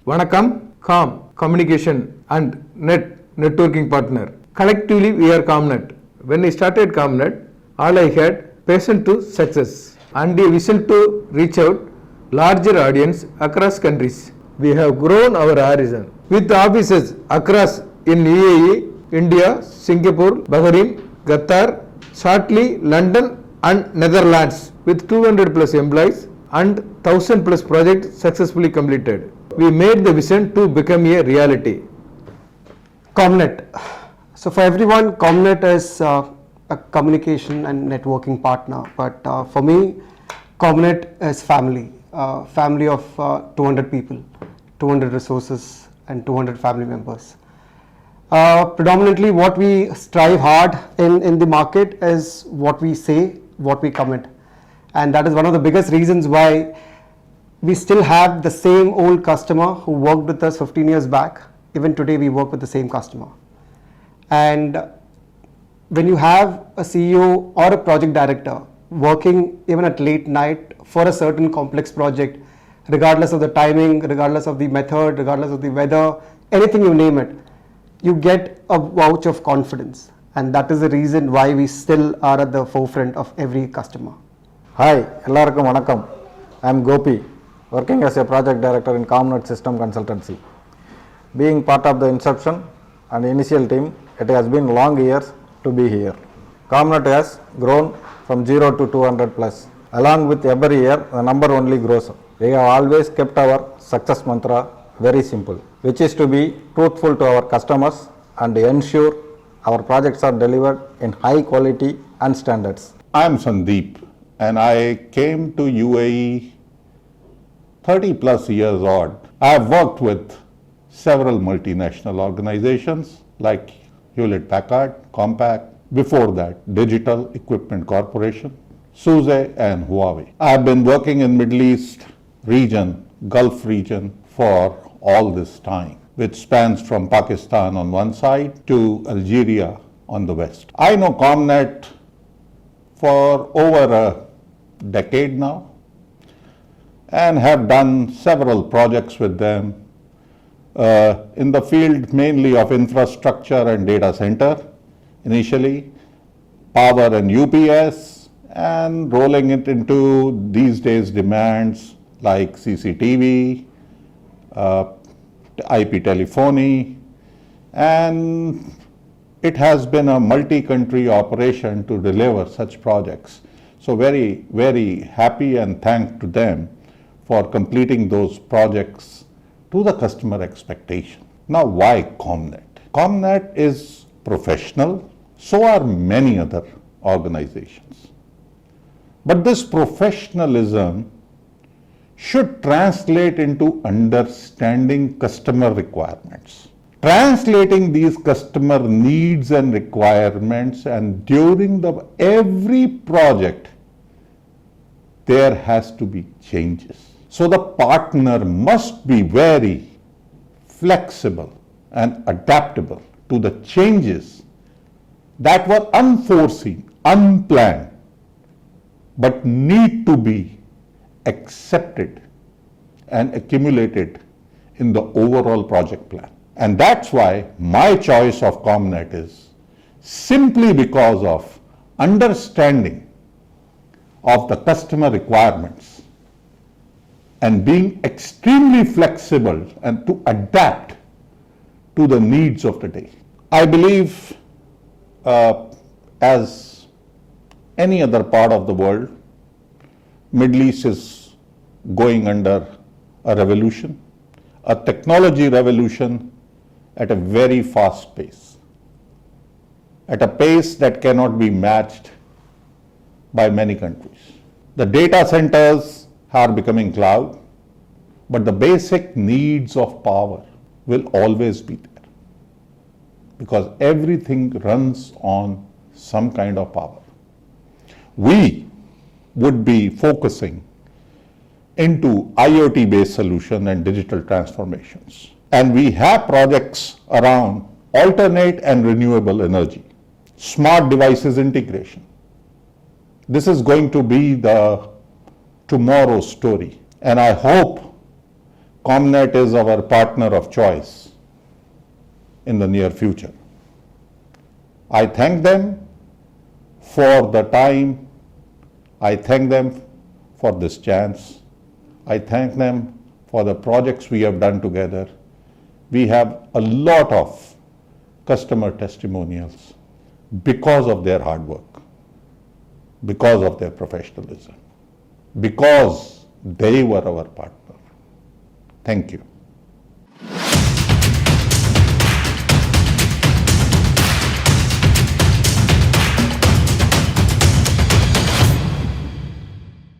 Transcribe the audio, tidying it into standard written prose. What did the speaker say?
Vanakkam, COM, Communication and Networking Partner. Collectively, we are ComNet. When I started ComNet, all I had passion to success and a vision to reach out larger audience across countries. We have grown our horizon with offices across in UAE, India, Singapore, Bahrain, Qatar, shortly London and Netherlands with 200 plus employees and 1000 plus projects successfully completed. We made the vision to become a reality. ComNet. So for everyone, ComNet is a communication and networking partner. But for me, ComNet is family. Family of 200 people, 200 resources and 200 family members. Predominantly what we strive hard in the market is what we say, what we commit. And that is one of the biggest reasons why we still have the same old customer who worked with us 15 years back. Even today we work with the same customer. And when you have a CEO or a project director working even at late night for a certain complex project, regardless of the timing, regardless of the method, regardless of the weather, anything you name it, you get a vouch of confidence. And that is the reason why we still are at the forefront of every customer. Hi, ellarkum vanakkam. I am Gopi, working as a project director in ComNet System Consultancy. Being part of the inception and initial team, it has been long years to be here. ComNet has grown from 0 to 200 plus. Along with every year, the number only grows. We have always kept our success mantra very simple, which is to be truthful to our customers and ensure our projects are delivered in high quality and standards. I am Sandeep and I came to UAE 30 plus years odd. I have worked with several multinational organizations like Hewlett Packard, Compaq, before that Digital Equipment Corporation, SUSE and Huawei. I have been working in Middle East region, Gulf region for all this time, which spans from Pakistan on one side to Algeria on the west. I know ComNet for over a decade now and have done several projects with them in the field mainly of infrastructure and data center initially, power and UPS, and rolling it into these days demands like CCTV, IP telephony, and it has been a multi-country operation to deliver such projects. So very, very happy and thank to them for completing those projects to the customer expectation. Now why ComNet? ComNet is professional, so are many other organizations. But this professionalism should translate into understanding customer requirements. Translating these customer needs and requirements, and during every project, there has to be changes. So the partner must be very flexible and adaptable to the changes that were unforeseen, unplanned, but need to be accepted and accumulated in the overall project plan. And that's why my choice of ComNet is simply because of understanding of the customer requirements and being extremely flexible and to adapt to the needs of the day. I believe as any other part of the world, Middle East is going under a revolution, a technology revolution at a very fast pace, at a pace that cannot be matched by many countries. The data centers are becoming cloud, but the basic needs of power will always be there because everything runs on some kind of power. We would be focusing into IoT-based solution and digital transformations. And we have projects around alternate and renewable energy, smart devices integration. This is going to be the tomorrow's story. And I hope ComNet is our partner of choice in the near future. I thank them for the time. I thank them for this chance. I thank them for the projects we have done together. We have a lot of customer testimonials because of their hard work, because of their professionalism, because they were our partner. Thank you.